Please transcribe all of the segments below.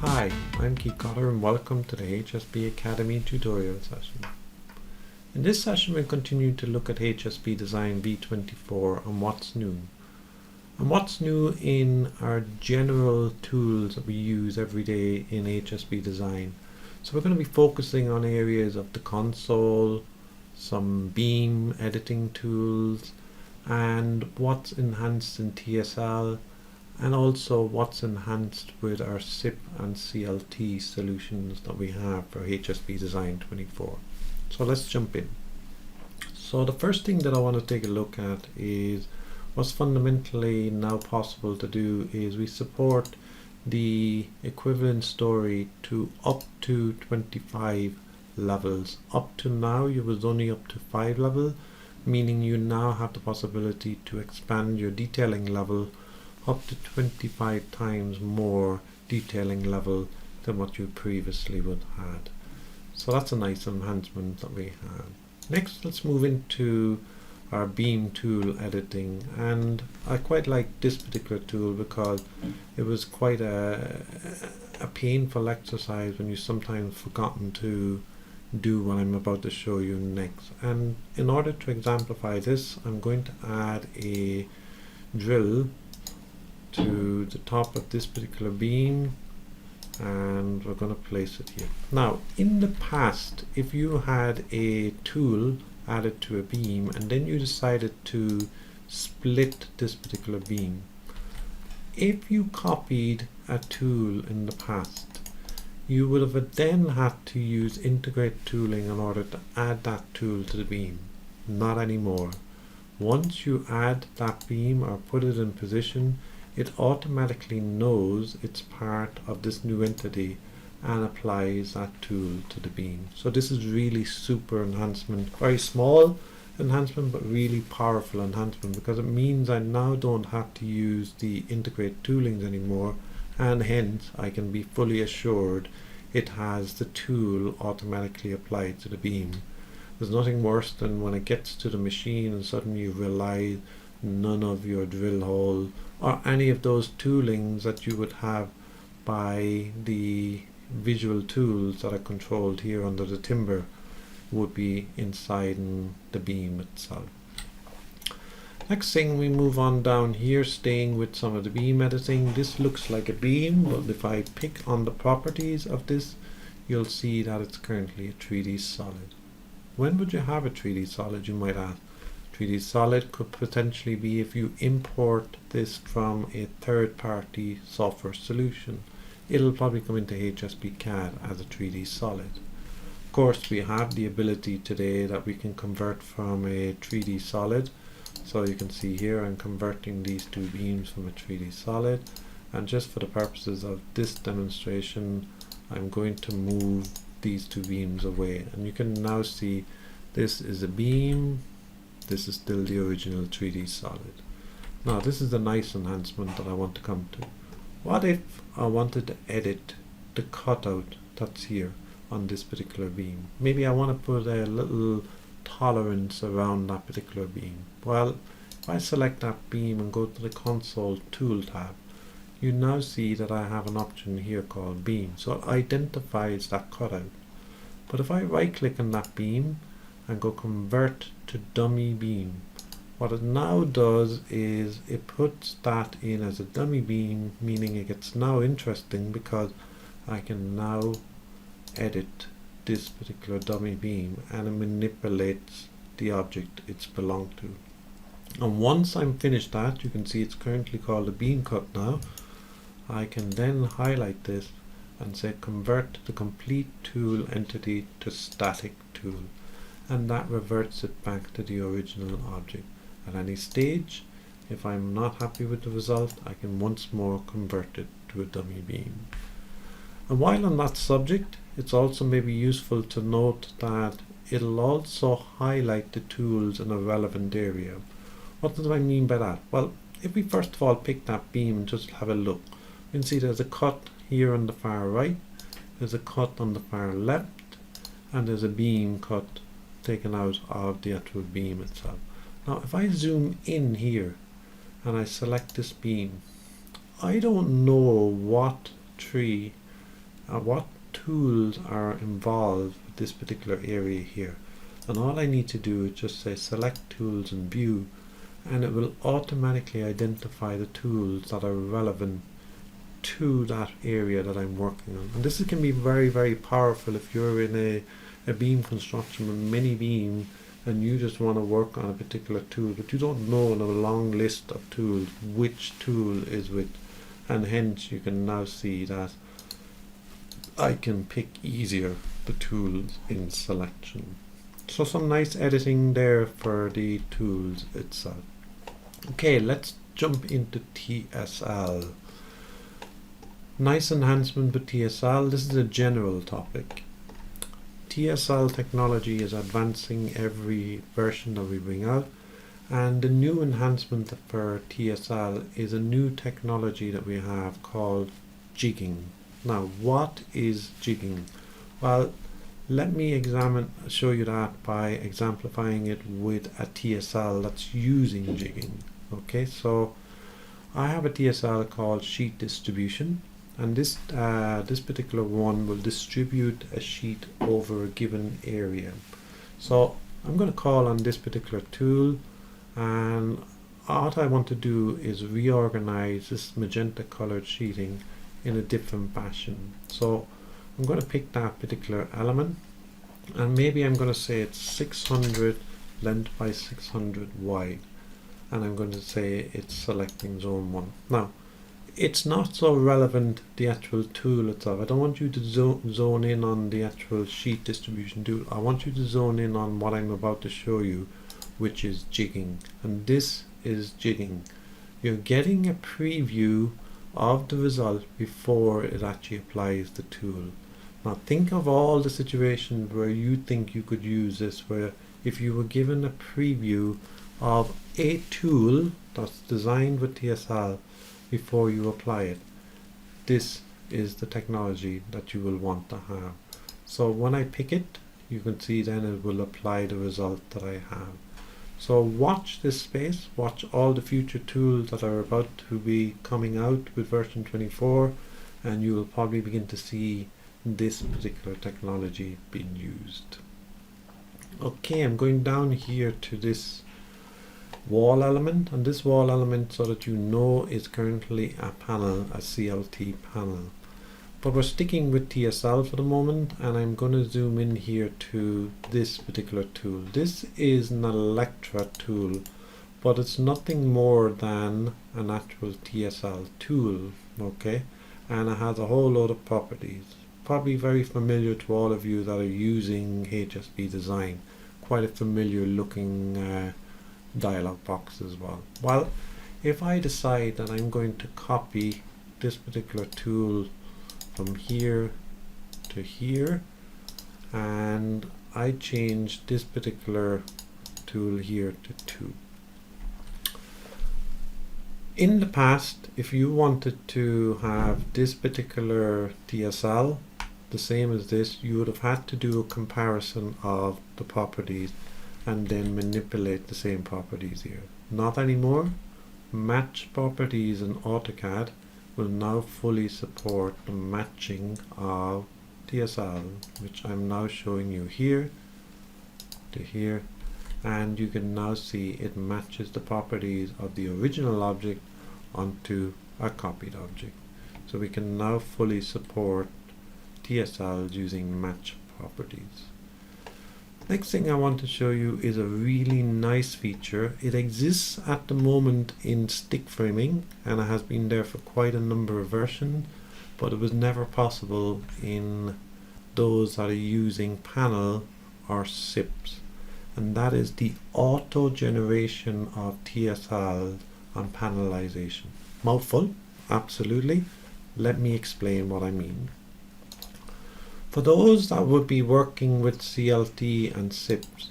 Hi, I'm Keith Cotter and welcome to the HSB Academy tutorial session. In this session we'll continue to look at hsbDesign v24 and what's new. And what's new in our general tools that we use every day in hsbDesign. So we're going to be focusing on areas of the console, some beam editing tools, and what's enhanced in TSL, and also what's enhanced with our SIP and CLT solutions that we have for hsbDesign 24. So let's jump in. So the first thing that I want to take a look at is what's fundamentally now possible to do is we support the equivalent story to up to 25 levels. Up to now it was only up to 5 level, meaning you now have the possibility to expand your detailing level up to 25 times more detailing level than what you previously would have had. So that's a nice enhancement that we have. Next, let's move into our beam tool editing, and I quite like this particular tool because it was quite a painful exercise when you sometimes forgotten to do what I'm about to show you next. And in order to exemplify this, I'm going to add a drill to the top of this particular beam, and we're going to place it here. Now, in the past, if you had a tool added to a beam and then you decided to split this particular beam, if you copied a tool in the past, you would have then had to use integrate tooling in order to add that tool to the beam. Not anymore. Once you add that beam or put it in position, it automatically knows it's part of this new entity and applies that tool to the beam. So this is really super enhancement, very small enhancement but really powerful enhancement, because it means I now don't have to use the integrate toolings anymore, and hence I can be fully assured it has the tool automatically applied to the beam. There's nothing worse than when it gets to the machine and suddenly you realize none of your drill hole or any of those toolings that you would have by the visual tools that are controlled here under the timber would be inside in the beam itself. Next thing, we move on down here, staying with some of the beam editing. This looks like a beam, but if I pick on the properties of this, you'll see that it's currently a 3D solid. When would you have a 3D solid, you might ask? 3D solid could potentially be if you import this from a third-party software solution. It'll probably come into hsbcad as a 3D solid. Of course, we have the ability today that we can convert from a 3D solid. So you can see here I'm converting these two beams from a 3D solid, and just for the purposes of this demonstration I'm going to move these two beams away, and you can now see this is a beam. This is still the original 3D solid. Now this is a nice enhancement that I want to come to. What if I wanted to edit the cutout that's here on this particular beam? Maybe I want to put a little tolerance around that particular beam. Well, if I select that beam and go to the console tool tab, you now see that I have an option here called beam. So it identifies that cutout. But if I right click on that beam and go convert to dummy beam, what it now does is it puts that in as a dummy beam, meaning it gets now interesting because I can now edit this particular dummy beam and it manipulates the object it's belonged to. And once I'm finished that, you can see it's currently called a beam cut now. I can then highlight this and say convert the complete tool entity to static tool, and that reverts it back to the original object. At any stage, if I'm not happy with the result, I can once more convert it to a dummy beam. And while on that subject, it's also maybe useful to note that it'll also highlight the tools in a relevant area. What do I mean by that? Well, if we first of all pick that beam and just have a look, you can see there's a cut here on the far right, there's a cut on the far left, and there's a beam cut taken out of the actual beam itself. Now if I zoom in here and I select this beam, I don't know what tree what tools are involved with this particular area here. And all I need to do is just say select tools and view, and it will automatically identify the tools that are relevant to that area that I'm working on. And this can be very, very powerful if you're in a beam construction with many beams and you just want to work on a particular tool, but you don't know in a long list of tools which tool is which, and hence you can now see that I can pick easier the tools in selection. So some nice editing there for the tools itself. Okay, let's jump into TSL. Nice enhancement with TSL. This is a general topic. TSL technology is advancing every version that we bring out, and the new enhancement for TSL is a new technology that we have called jigging. Now, what is jigging? Well, let me show you that by exemplifying it with a TSL that's using jigging. Okay, so I have a TSL called sheet distribution, and this particular one will distribute a sheet over a given area. So I'm going to call on this particular tool, and what I want to do is reorganize this magenta colored sheeting in a different fashion. So I'm going to pick that particular element, and maybe I'm going to say it's 600 length by 600 wide, and I'm going to say it's selecting zone 1. Now, it's not so relevant the actual tool itself. I don't want you to zone in on the actual sheet distribution tool. I want you to zone in on what I'm about to show you, which is jigging. And this is jigging. You're getting a preview of the result before it actually applies the tool. Now think of all the situations where you think you could use this, where if you were given a preview of a tool that's designed with TSL before you apply it, this is the technology that you will want to have. So when I pick it, you can see then it will apply the result that I have. So watch this space, watch all the future tools that are about to be coming out with version 24, and you will probably begin to see this particular technology being used. Okay, I'm going down here to this wall element, and this wall element, so that you know, is currently a panel, a CLT panel. But we're sticking with TSL for the moment, and I'm going to zoom in here to this particular tool. This is an Electra tool, but it's nothing more than an actual TSL tool, okay? And it has a whole load of properties. Probably very familiar to all of you that are using hsbDesign. Quite a familiar looking dialog box as well. Well, if I decide that I'm going to copy this particular tool from here to here, and I change this particular tool here to 2. In the past, if you wanted to have this particular TSL the same as this, you would have had to do a comparison of the properties and then manipulate the same properties here. Not anymore. Match properties in AutoCAD will now fully support the matching of TSL, which I'm now showing you here to here, and you can now see it matches the properties of the original object onto a copied object. So we can now fully support TSLs using match properties. Next thing I want to show you is a really nice feature. It exists at the moment in stick framing, and it has been there for quite a number of versions, but it was never possible in those that are using panel or SIPs, and that is the auto generation of TSL on panelization. Mouthful, absolutely. Let me explain what I mean. For those that would be working with CLT and SIPs,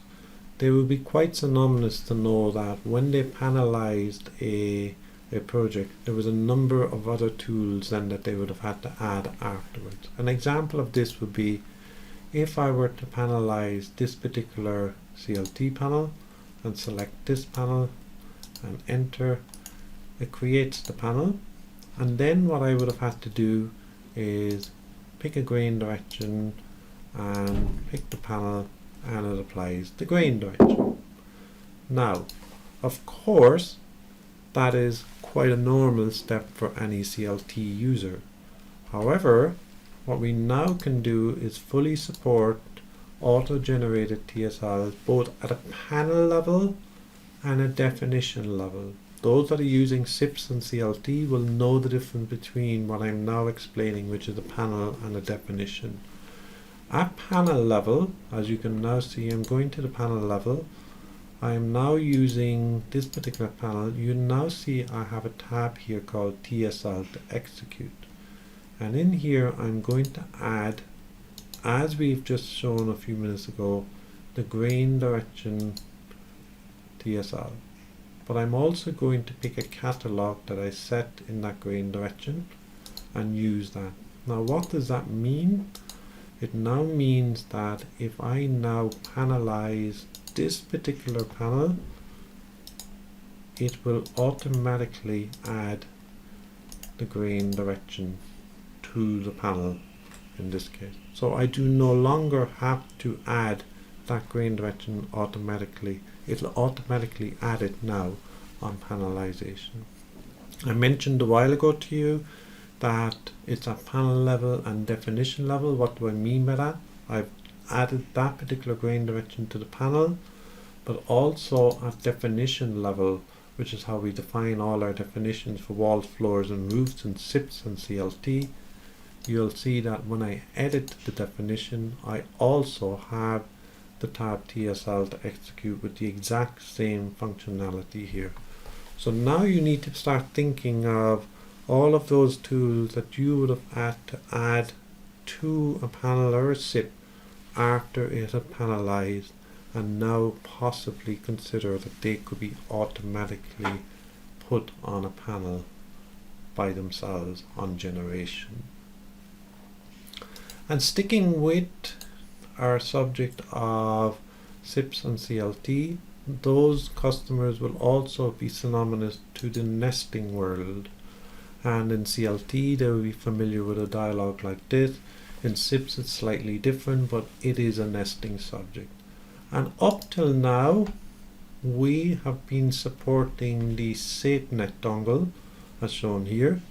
they would be quite synonymous to know that when they panelized a project, there was a number of other tools then that they would have had to add afterwards. An example of this would be if I were to panelize this particular CLT panel and select this panel and enter, it creates the panel, and then what I would have had to do is pick a grain direction and pick the panel, and it applies the grain direction. Now, of course, that is quite a normal step for any CLT user. However, what we now can do is fully support auto-generated TSLs both at a panel level and a definition level. Those that are using SIPs and CLT will know the difference between what I'm now explaining, which is a panel and a definition. At panel level, as you can now see, I'm going to the panel level. I am now using this particular panel. You now see I have a tab here called TSL to execute. And in here I'm going to add, as we've just shown a few minutes ago, the grain direction TSL. But I'm also going to pick a catalog that I set in that grain direction and use that. Now what does that mean? It now means that if I now panelize this particular panel, it will automatically add the grain direction to the panel in this case. So I do no longer have to add that grain direction automatically. It'll automatically add it now on panelization. I mentioned a while ago to you that it's at panel level and definition level. What do I mean by that? I've added that particular grain direction to the panel, but also at definition level, which is how we define all our definitions for walls, floors and roofs and SIPs and CLT. You'll see that when I edit the definition, I also have the tab TSL to execute with the exact same functionality here. So now you need to start thinking of all of those tools that you would have had to add to a panel or a SIP after it had panelized, and now possibly consider that they could be automatically put on a panel by themselves on generation. And sticking with our subject of SIPs and CLT, those customers will also be synonymous to the nesting world. And in CLT they will be familiar with a dialog like this. In SIPs it's slightly different, but it is a nesting subject. And up till now we have been supporting the SafeNet dongle as shown here,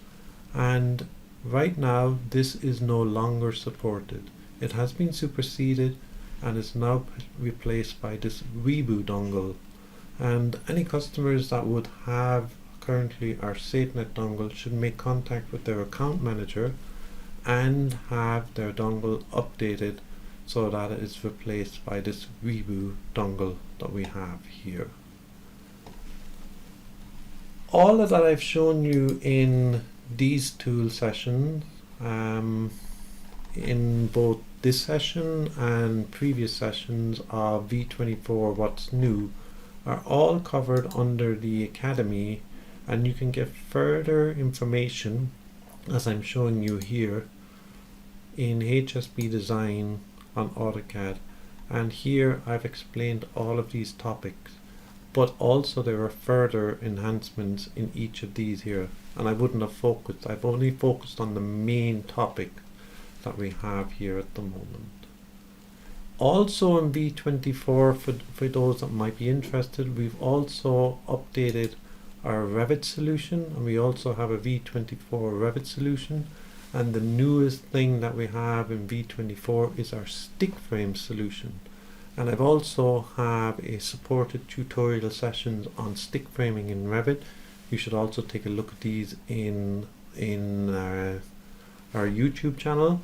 and right now this is no longer supported. It has been superseded and is now replaced by this Reboot dongle. And any customers that would have currently our SafeNet dongle should make contact with their account manager and have their dongle updated so that it is replaced by this Reboot dongle that we have here. All of that I've shown you in these tool sessions, in both this session and previous sessions of V24 What's New, are all covered under the Academy, and you can get further information as I'm showing you here in hsbDesign on AutoCAD. And here I've explained all of these topics, but also there are further enhancements in each of these here, and I wouldn't have focused. I've only focused on the main topic that we have here at the moment. Also in V24, for those that might be interested, we've also updated our Revit solution, and we also have a V24 Revit solution. And the newest thing that we have in V24 is our stick frame solution. And I've also have a supported tutorial sessions on stick framing in Revit. You should also take a look at these in our YouTube channel.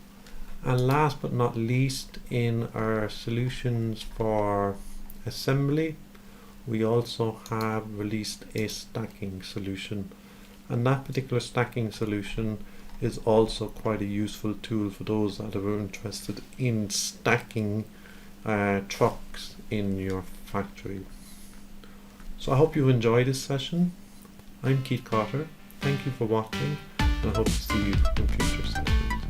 And last but not least, in our solutions for assembly, we also have released a stacking solution, and that particular stacking solution is also quite a useful tool for those that are interested in stacking trucks in your factory. So I hope you enjoyed this session. I'm Keith Cotter. Thank you for watching, and I hope to see you in future sessions.